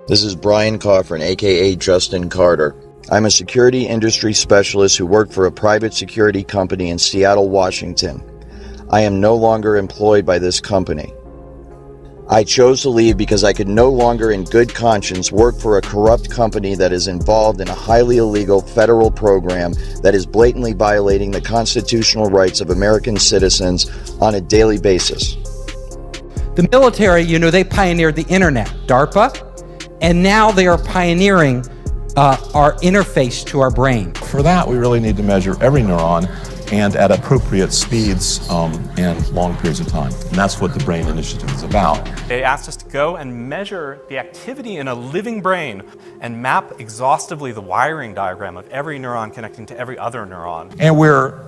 This is Bryan Kofron, aka Justin Carter. I'm a security industry specialist who worked for a private security company in Seattle, Washington. I am no longer employed by this company. I chose to leave because I could no longer in good conscience work for a corrupt company that is involved in a highly illegal federal program that is blatantly violating the constitutional rights of American citizens on a daily basis. The military, you know, they pioneered the internet, DARPA, and now they are pioneering our interface to our brain. For that, we really need to measure every neuron and at appropriate speeds and long periods of time. And that's what the Brain Initiative is about. They asked us to go and measure the activity in a living brain and map exhaustively the wiring diagram of every neuron connecting to every other neuron. And we're,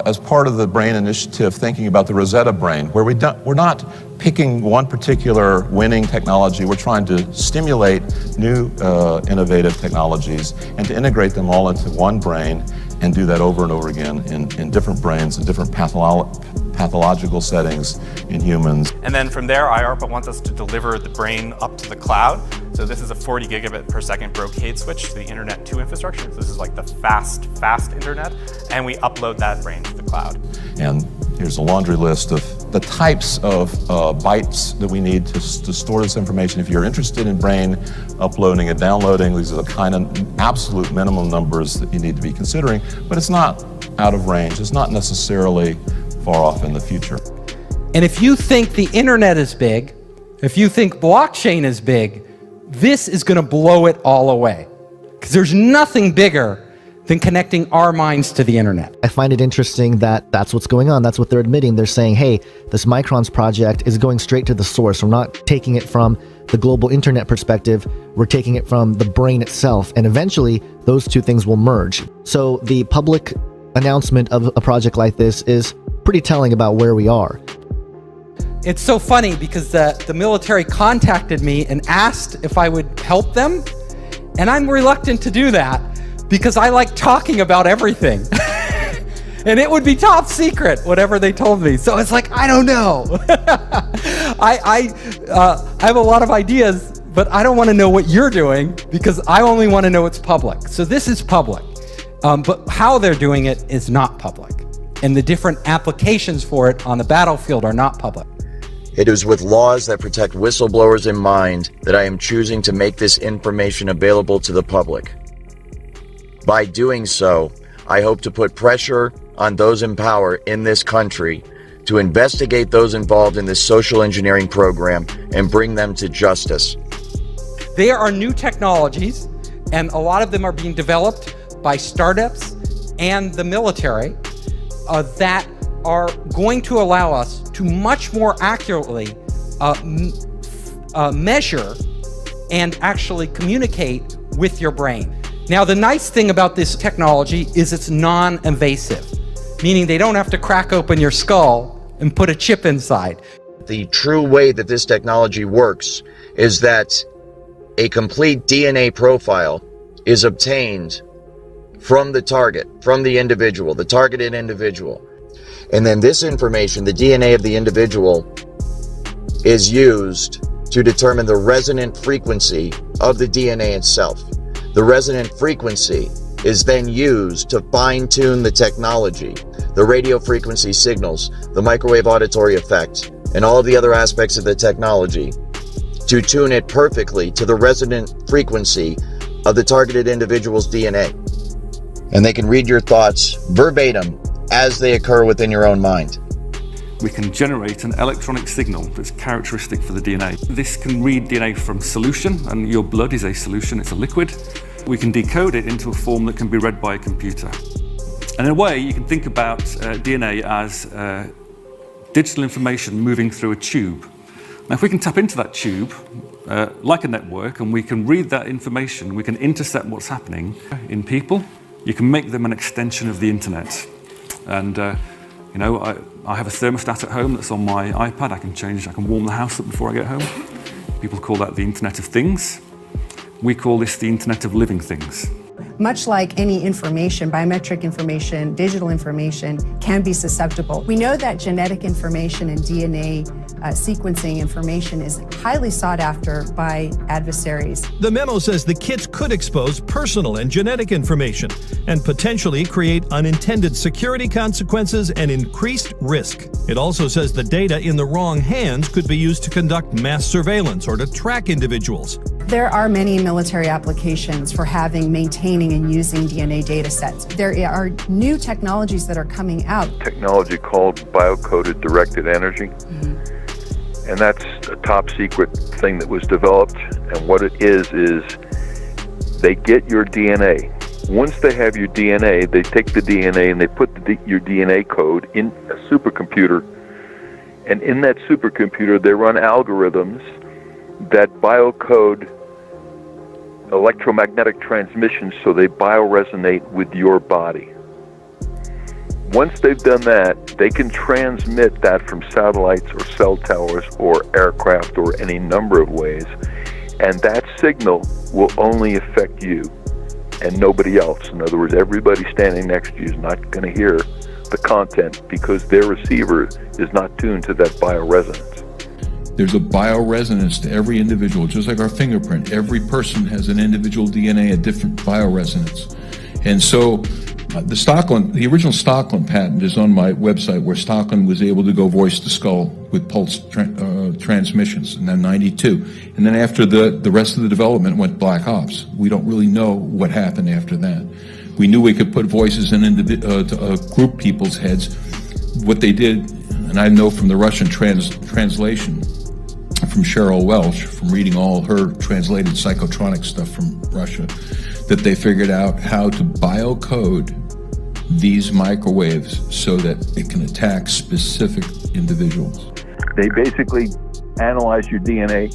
as part of the Brain Initiative, thinking about the Rosetta brain, where we're not picking one particular winning technology. We're trying to stimulate new innovative technologies and to integrate them all into one brain and do that over and over again in different brains, in different pathological settings in humans. And then from there, IARPA wants us to deliver the brain up to the cloud. So this is a 40 gigabit per second brocade switch to the Internet 2 infrastructure. So this is like the fast internet. And we upload that brain to the cloud. And here's a laundry list of the types of bytes that we need to store this information. If you're interested in brain uploading and downloading, these are the kind of absolute minimum numbers that you need to be considering, but it's not out of range. It's not necessarily far off in the future. And if you think the internet is big, if you think blockchain is big, this is going to blow it all away. Because there's nothing bigger than connecting our minds to the internet. I find it interesting that that's what's going on. That's what they're admitting. They're saying, hey, this Microns project is going straight to the source. We're not taking it from the global internet perspective. We're taking it from the brain itself. And eventually, those two things will merge. So the public announcement of a project like this is pretty telling about where we are. It's so funny because the military contacted me and asked if I would help them. And I'm reluctant to do that because I like talking about everything. And it would be top secret, whatever they told me. So it's like, I don't know. I have a lot of ideas, but I don't want to know what you're doing because I only want to know it's public. So this is public, but how they're doing it is not public. And the different applications for it on the battlefield are not public. It is with laws that protect whistleblowers in mind that I am choosing to make this information available to the public. By doing so, I hope to put pressure on those in power in this country to investigate those involved in this social engineering program and bring them to justice. There are new technologies, and a lot of them are being developed by startups and the military that are going to allow us to much more accurately measure and actually communicate with your brain. Now, the nice thing about this technology is it's non-invasive, meaning they don't have to crack open your skull and put a chip inside. The true way that this technology works is that a complete DNA profile is obtained from the target, from the individual, the targeted individual. And then this information, the DNA of the individual, is used to determine the resonant frequency of the DNA itself. The resonant frequency is then used to fine-tune the technology, the radio frequency signals, the microwave auditory effect, and all of the other aspects of the technology to tune it perfectly to the resonant frequency of the targeted individual's DNA. And they can read your thoughts verbatim as they occur within your own mind. We can generate an electronic signal that's characteristic for the DNA. This can read DNA from solution, and your blood is a solution, it's a liquid. We can decode it into a form that can be read by a computer. And in a way, you can think about DNA as digital information moving through a tube. Now, if we can tap into that tube, like a network, and we can read that information, we can intercept what's happening in people, you can make them an extension of the internet. And you know, I have a thermostat at home that's on my iPad. I can warm the house up before I get home. People call that the Internet of Things. We call this the Internet of Living Things. Much like any information, biometric information, digital information can be susceptible. We know that genetic information and DNA sequencing information is highly sought after by adversaries. The memo says the kits could expose personal and genetic information and potentially create unintended security consequences and increased risk. It also says the data in the wrong hands could be used to conduct mass surveillance or to track individuals. There are many military applications for maintaining and using DNA data sets. There are new technologies that are coming out. Technology called Bio-coded directed energy. And that's a top secret thing that was developed. And what it is they get your DNA. Once they have your DNA, they take the DNA and they put your DNA code in a supercomputer. And in that supercomputer, they run algorithms that biocode electromagnetic transmissions so they bioresonate with your body. Once they've done that, they can transmit that from satellites or cell towers or aircraft or any number of ways, and that signal will only affect you and nobody else. In other words, everybody standing next to you is not going to hear the content because their receiver is not tuned to that bioresonance. There's a bioresonance to every individual, just like our fingerprint. Every person has an individual DNA, a different bioresonance. And so the original Stockland patent is on my website, where Stockland was able to go voice to skull with pulse transmissions in 92. And then after the rest of the development went black ops. We don't really know what happened after that. We knew we could put voices in group people's heads. What they did, and I know from the Russian translation from Cheryl Welch, from reading all her translated psychotronic stuff from Russia, that they figured out how to biocode these microwaves so that it can attack specific individuals. They basically analyze your DNA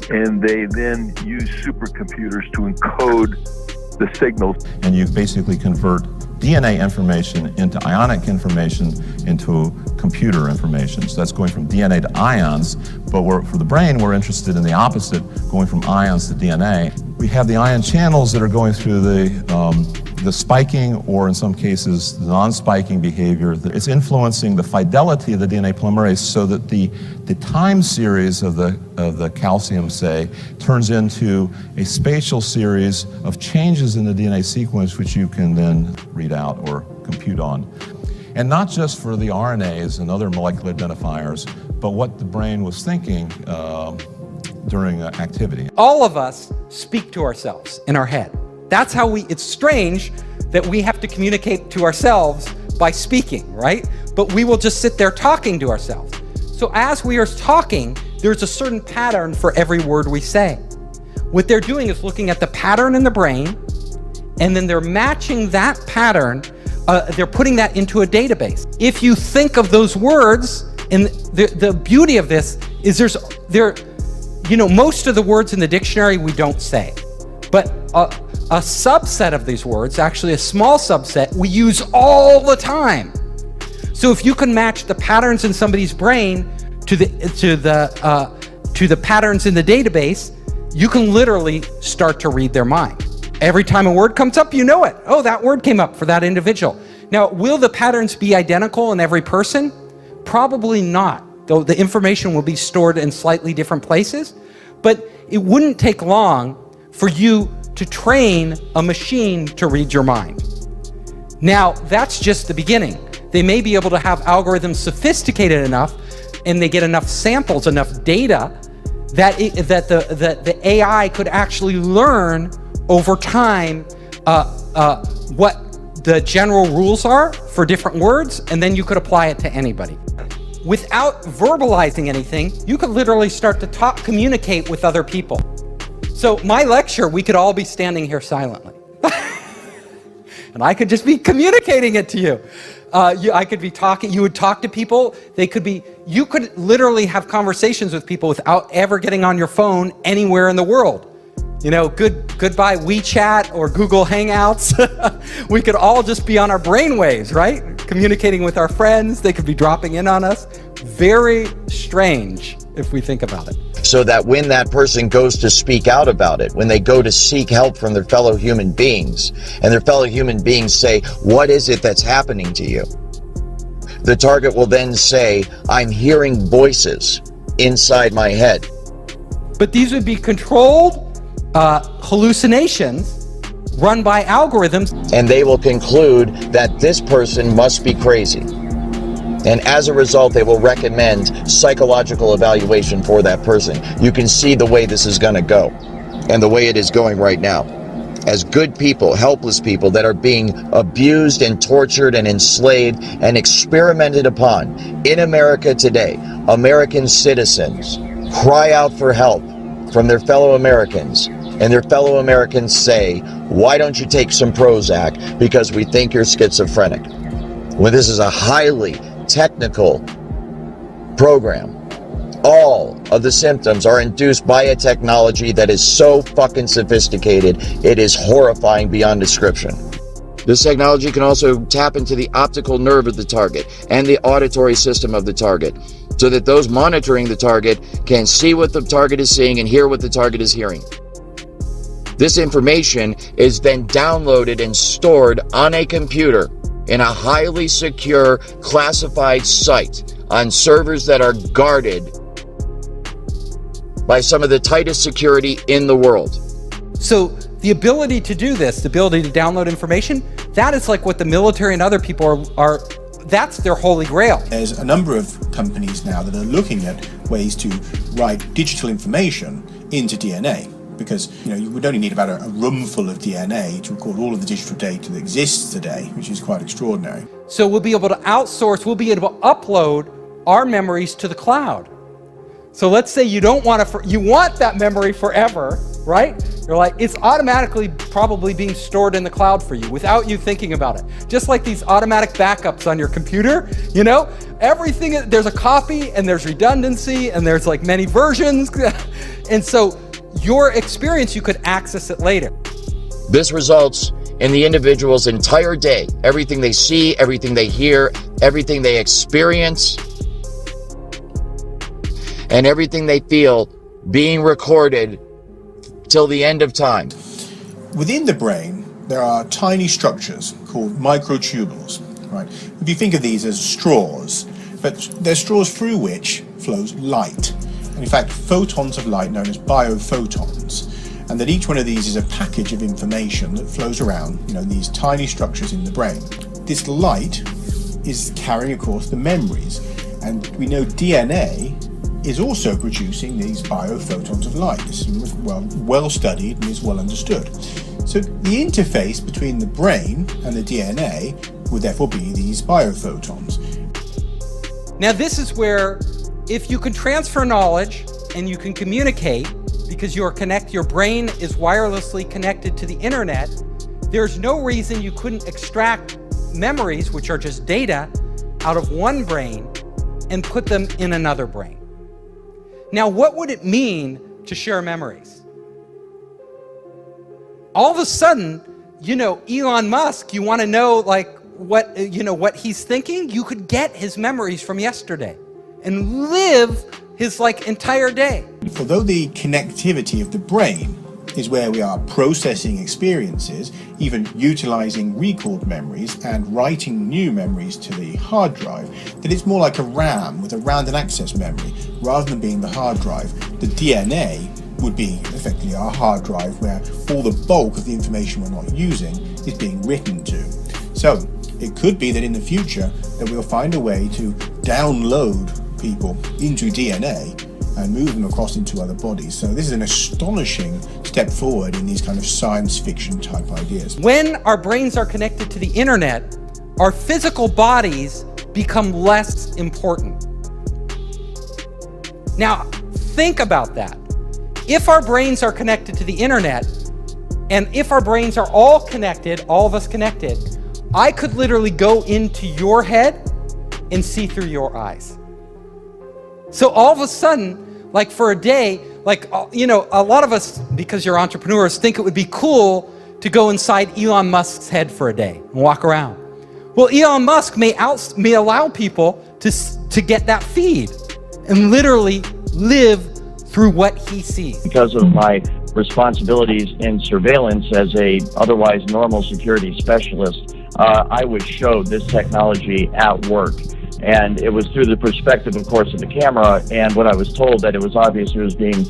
and they then use supercomputers to encode the signals. And you basically convert DNA information into ionic information into computer information. So that's going from DNA to ions, but for the brain, we're interested in the opposite, going from ions to DNA. We have the ion channels that are going through the spiking, or in some cases, the non-spiking behavior. It's influencing the fidelity of the DNA polymerase so that the time series of the calcium, say, turns into a spatial series of changes in the DNA sequence, which you can then read out or compute on. And not just for the RNAs and other molecular identifiers, but what the brain was thinking during activity. All of us speak to ourselves in our head. That's how it's strange that we have to communicate to ourselves by speaking, right? But we will just sit there talking to ourselves. So as we are talking, there's a certain pattern for every word we say. What they're doing is looking at the pattern in the brain, and then they're matching that pattern, they're putting that into a database. If you think of those words, and the beauty of this is most of the words in the dictionary we don't say, but a subset of these words, actually a small subset, we use all the time. So if you can match the patterns in somebody's brain to the patterns in the database, you can literally start to read their mind. Every time a word comes up, you know it. Oh, that word came up for that individual. Now, will the patterns be identical in every person? Probably not, though the information will be stored in slightly different places. But it wouldn't take long for you to train a machine to read your mind. Now, that's just the beginning. They may be able to have algorithms sophisticated enough, and they get enough samples, enough data, that the AI could actually learn over time what the general rules are for different words, and then you could apply it to anybody. Without verbalizing anything, you could literally start to communicate with other people. So my lecture, we could all be standing here silently. And I could just be communicating it to you. I could be talking, you would talk to people, you could literally have conversations with people without ever getting on your phone anywhere in the world. Goodbye WeChat or Google Hangouts. We could all just be on our brainwaves, right? Communicating with our friends, they could be dropping in on us. Very strange if we think about it. so that when that person goes to speak out about it, when they go to seek help from their fellow human beings, and their fellow human beings say, what is it that's happening to you? The target will then say, I'm hearing voices inside my head. But these would be controlled hallucinations run by algorithms. And they will conclude that this person must be crazy. And as a result, they will recommend psychological evaluation for that person. You can see the way this is going to go, and the way it is going right now. As good people, helpless people that are being abused and tortured and enslaved and experimented upon in America today, American citizens cry out for help from their fellow Americans, and their fellow Americans say, why don't you take some Prozac because we think you're schizophrenic? When this is a highly technical program. All of the symptoms are induced by a technology that is so fucking sophisticated, it is horrifying beyond description. This technology can also tap into the optical nerve of the target and the auditory system of the target, so that those monitoring the target can see what the target is seeing and hear what the target is hearing. This information is then downloaded and stored on a computer in a highly secure, classified site on servers that are guarded by some of the tightest security in the world. So the ability to do this, the ability to download information, that is like what the military and other people are that's their holy grail. There's a number of companies now that are looking at ways to write digital information into DNA. Because you would only need about a room full of DNA to record all of the digital data that exists today, which is quite extraordinary. So we'll be able to outsource, we'll be able to upload our memories to the cloud. So let's say you don't want to, you want that memory forever, right? You're like, it's automatically probably being stored in the cloud for you without you thinking about it. Just like these automatic backups on your computer, everything, there's a copy and there's redundancy and there's like many versions. And so your experience, you could access it later. This results in the individual's entire day, everything they see, everything they hear, everything they experience, and everything they feel being recorded till the end of time. Within the brain, there are tiny structures called microtubules, right? If you think of these as straws, but they're straws through which flows light. And in fact, photons of light known as biophotons. And that each one of these is a package of information that flows around, these tiny structures in the brain. This light is carrying, of course, the memories. And we know DNA is also producing these biophotons of light. This is well studied and is well understood. So the interface between the brain and the DNA would therefore be these biophotons. Now this is where, if you can transfer knowledge and you can communicate, because your brain is wirelessly connected to the internet, there's no reason you couldn't extract memories, which are just data, out of one brain and put them in another brain. Now, what would it mean to share memories? All of a sudden, Elon Musk, you want to know what he's thinking? You could get his memories from yesterday and live his entire day. Although the connectivity of the brain is where we are processing experiences, even utilizing recalled memories and writing new memories to the hard drive, that it's more like a RAM with a random access memory rather than being the hard drive. The DNA would be effectively our hard drive where all the bulk of the information we're not using is being written to. So it could be that in the future that we'll find a way to download people into DNA and move them across into other bodies. So this is an astonishing step forward in these kind of science fiction type ideas. When our brains are connected to the internet, our physical bodies become less important. Now, think about that. If our brains are connected to the internet, and if our brains are all connected, all of us connected, I could literally go into your head and see through your eyes. So all of a sudden, for a day, a lot of us, because you're entrepreneurs, think it would be cool to go inside Elon Musk's head for a day and walk around. Well, Elon Musk may allow people to get that feed and literally live through what he sees. Because of my responsibilities in surveillance as a otherwise normal security specialist, I was showed this technology at work. And it was through the perspective, of course, of the camera, and what I was told that it was obvious it was being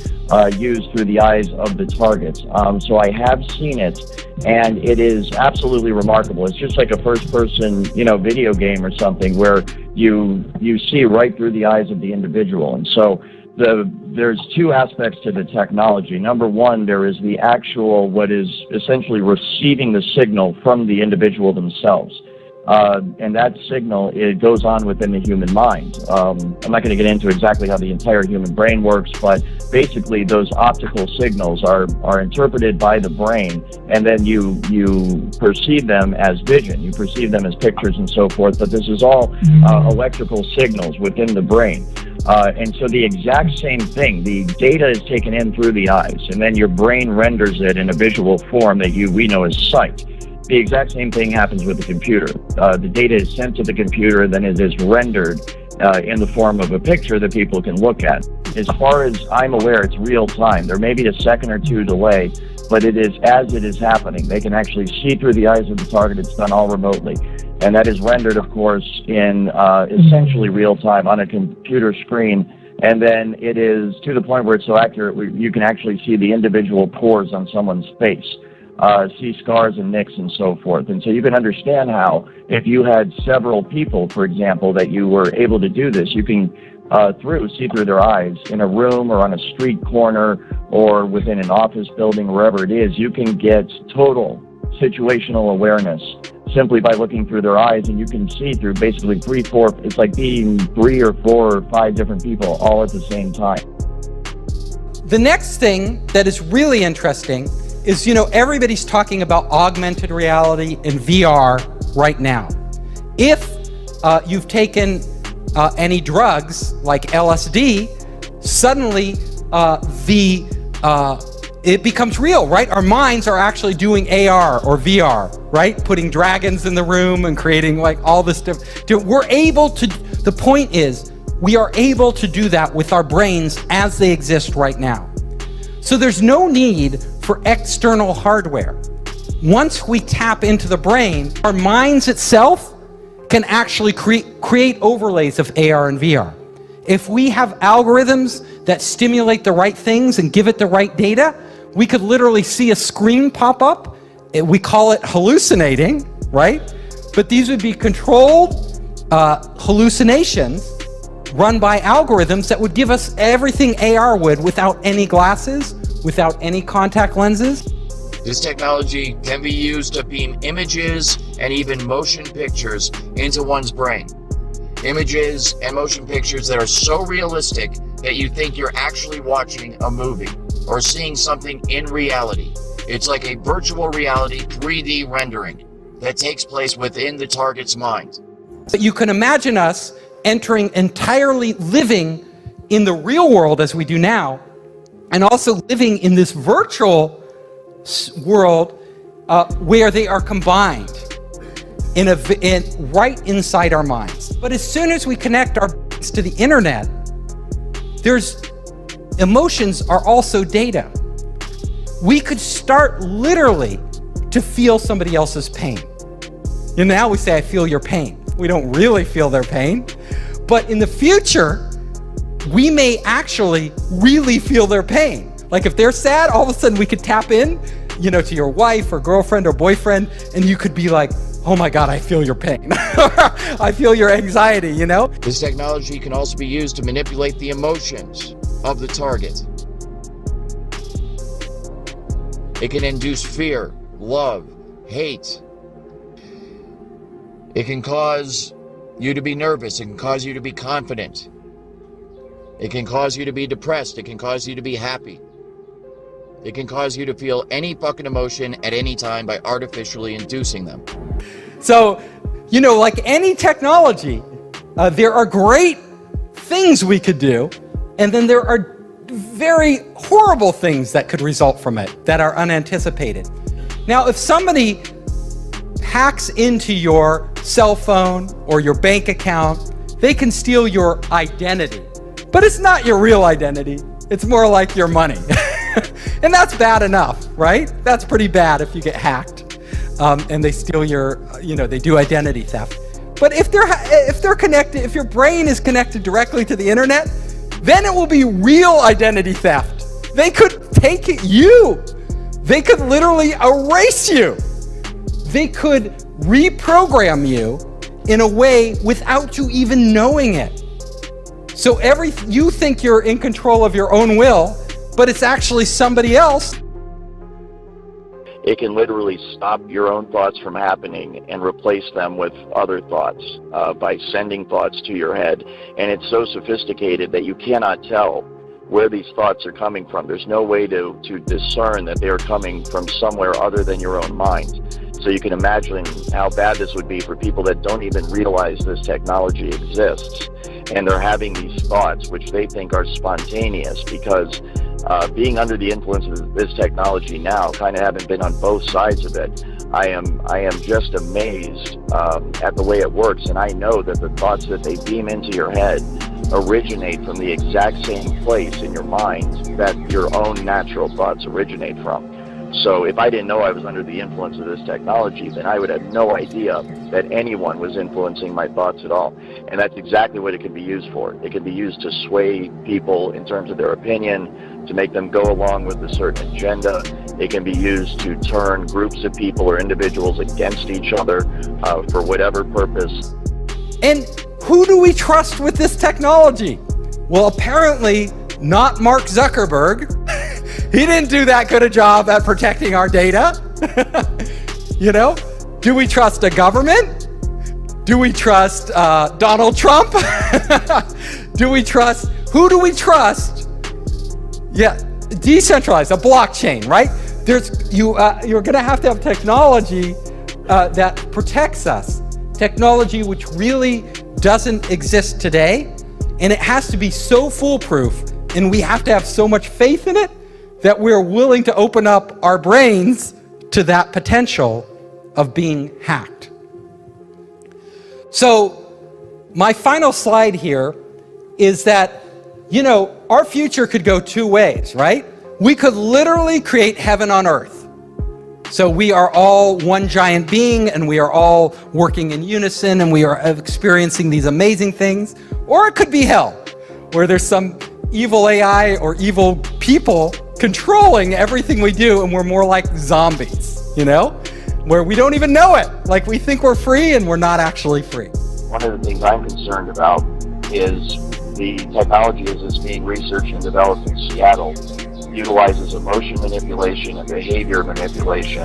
used through the eyes of the target. So I have seen it, and it is absolutely remarkable. It's just like a first-person, video game or something where you see right through the eyes of the individual. And so there's two aspects to the technology. Number one, there is the actual, what is essentially receiving the signal from the individual themselves. And that signal, it goes on within the human mind. I'm not going to get into exactly how the entire human brain works, but basically those optical signals are interpreted by the brain, and then you perceive them as vision. You perceive them as pictures and so forth, but this is all electrical signals within the brain. And so the exact same thing, the data is taken in through the eyes, and then your brain renders it in a visual form that we know as sight. The exact same thing happens with the computer. The data is sent to the computer, then it is rendered in the form of a picture that people can look at. As far as I'm aware, it's real time. There may be a second or two delay, but it is as it is happening. They can actually see through the eyes of the target. It's done all remotely. And that is rendered, of course, in essentially real time on a computer screen. And then it is to the point where it's so accurate, you can actually see the individual pores on someone's face. See scars and nicks and so forth. And so you can understand how if you had several people, for example, that you were able to do this, you can see through their eyes in a room or on a street corner or within an office building, wherever it is. You can get total situational awareness simply by looking through their eyes, and you can see through basically it's like being 3 or 4 or 5 different people all at the same time. The next thing that is really interesting is, everybody's talking about augmented reality and VR right now. If you've taken any drugs like LSD, suddenly it becomes real, right? Our minds are actually doing AR or VR, right? Putting dragons in the room and creating like all this stuff. We're able to, the point is, we are able to do that with our brains as they exist right now. So there's no need for external hardware. Once we tap into the brain, our minds itself can actually create overlays of AR and VR. If we have algorithms that stimulate the right things and give it the right data, we could literally see a screen pop up. We call it hallucinating, right? But these would be controlled hallucinations run by algorithms that would give us everything AR would without any glasses, without any contact lenses. This technology can be used to beam images and even motion pictures into one's brain. Images and motion pictures that are so realistic that you think you're actually watching a movie or seeing something in reality. It's like a virtual reality 3D rendering that takes place within the target's mind. But you can imagine us entering entirely living in the real world as we do now, and also living in this virtual world where they are combined right inside our minds. But as soon as we connect our brains to the internet, emotions are also data. We could start literally to feel somebody else's pain. And now we say, I feel your pain. We don't really feel their pain. But in the future, we may actually really feel their pain. Like if they're sad, all of a sudden we could tap in, to your wife or girlfriend or boyfriend, and you could be like, oh my God, I feel your pain. I feel your anxiety, This technology can also be used to manipulate the emotions of the target. It can induce fear, love, hate. It can cause you to be nervous. It can cause you to be confident. It can cause you to be depressed. It can cause you to be happy. It can cause you to feel any fucking emotion at any time by artificially inducing them. So, like any technology, there are great things we could do, and then there are very horrible things that could result from it that are unanticipated. Now, if somebody hacks into your cell phone or your bank account, they can steal your identity. But it's not your real identity. It's more like your money. And that's bad enough, right? That's pretty bad if you get hacked and they steal your, they do identity theft. But if they're connected, if your brain is connected directly to the internet, then it will be real identity theft. They could take you. They could literally erase you. They could reprogram you in a way without you even knowing it. So you think you're in control of your own will, but it's actually somebody else. It can literally stop your own thoughts from happening and replace them with other thoughts by sending thoughts to your head. And it's so sophisticated that you cannot tell where these thoughts are coming from. There's no way to discern that they're coming from somewhere other than your own mind. So you can imagine how bad this would be for people that don't even realize this technology exists. And they're having these thoughts, which they think are spontaneous, because being under the influence of this technology now, kind of having been on both sides of it, I am just amazed at the way it works. And I know that the thoughts that they beam into your head originate from the exact same place in your mind that your own natural thoughts originate from. So if I didn't know I was under the influence of this technology, then I would have no idea that anyone was influencing my thoughts at all. And that's exactly what it can be used for. It can be used to sway people in terms of their opinion, to make them go along with a certain agenda. It can be used to turn groups of people or individuals against each other for whatever purpose. And who do we trust with this technology? Well, apparently not Mark Zuckerberg. He didn't do that good a job at protecting our data. Do we trust a government? Do we trust Donald Trump? Who do we trust? Yeah, decentralized, a blockchain, right? You're gonna have to have technology that protects us. Technology which really doesn't exist today, and it has to be so foolproof, and we have to have so much faith in it that we're willing to open up our brains to that potential of being hacked. So my final slide here is that, our future could go two ways, right? We could literally create heaven on earth. So we are all one giant being, and we are all working in unison, and we are experiencing these amazing things. Or it could be hell, where there's some evil AI or evil people controlling everything we do, and we're more like zombies, where we don't even know it. Like, we think we're free and we're not actually free. One of the things I'm concerned about is the technology as it's being researched and developed in Seattle utilizes emotion manipulation and behavior manipulation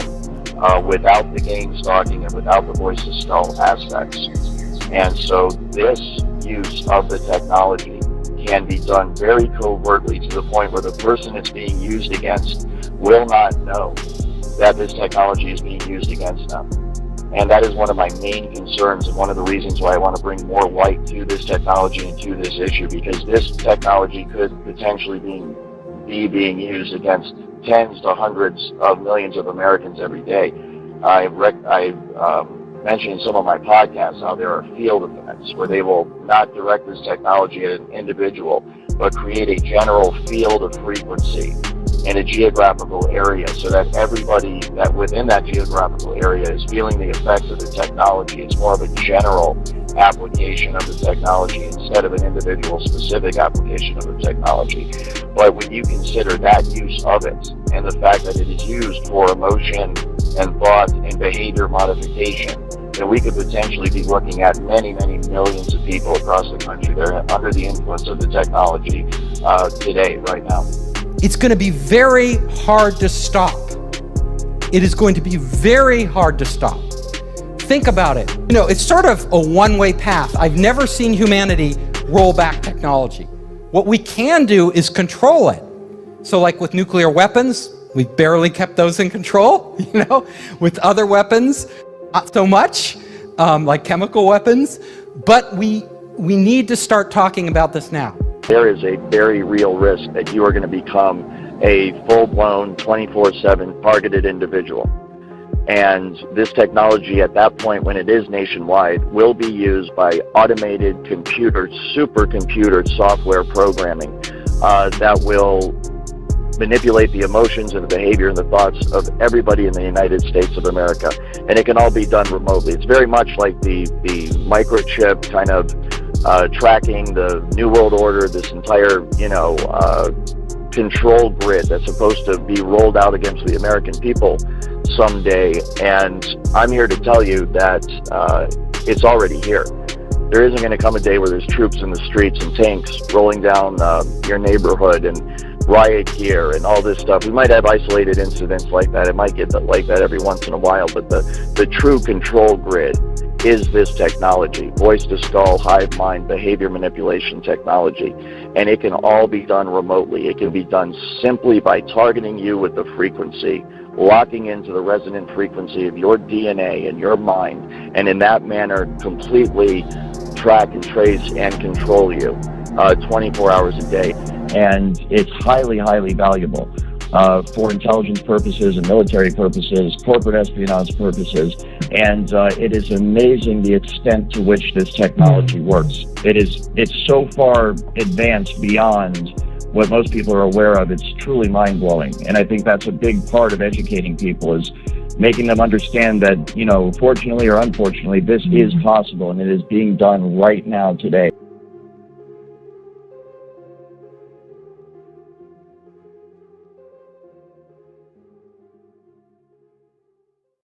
without the game stalking and without the voice to skull aspects. And so this use of the technology can be done very covertly, to the point where the person it's being used against will not know that this technology is being used against them. And that is one of my main concerns, and one of the reasons why I want to bring more light to this technology and to this issue, because this technology could potentially be being used against tens to hundreds of millions of Americans every day. I've mentioned in some of my podcasts how there are field events where they will not direct this technology at an individual, but create a general field of frequency in a geographical area, so that everybody that within that geographical area is feeling the effects of the technology. It's more of a general application of the technology instead of an individual specific application of the technology. But when you consider that use of it, and the fact that it is used for emotion and thought and behavior modification, then we could potentially be looking at many, many millions of people across the country that are under the influence of the technology today, right now. It's going to be very hard to stop. It is going to be very hard to stop. Think about it. It's sort of a one-way path. I've never seen humanity roll back technology. What we can do is control it. So like with nuclear weapons, we've barely kept those in control. With other weapons, not so much, like chemical weapons. But we need to start talking about this now. There is a very real risk that you are going to become a full-blown 24/7 targeted individual. And this technology at that point, when it is nationwide, will be used by automated supercomputer software programming that will manipulate the emotions and the behavior and the thoughts of everybody in the United States of America. And it can all be done remotely. It's very much like the microchip kind of tracking the New World Order, this entire, control grid that's supposed to be rolled out against the American people someday. And I'm here to tell you that it's already here. There isn't going to come a day where there's troops in the streets and tanks rolling down your neighborhood and riot gear and all this stuff. We might have isolated incidents like that. It might get like that every once in a while, but the true control grid is this technology, voice to skull, hive mind, behavior manipulation technology. And it can all be done remotely. It can be done simply by targeting you with the frequency, locking into the resonant frequency of your DNA and your mind, and in that manner completely track and trace and control you 24 hours a day. And it's highly, highly valuable for intelligence purposes and military purposes, corporate espionage purposes. And it is amazing the extent to which this technology works. It's so far advanced beyond what most people are aware of. It's truly mind-blowing. And I think that's a big part of educating people, is making them understand that, fortunately or unfortunately, this is possible and it is being done right now today.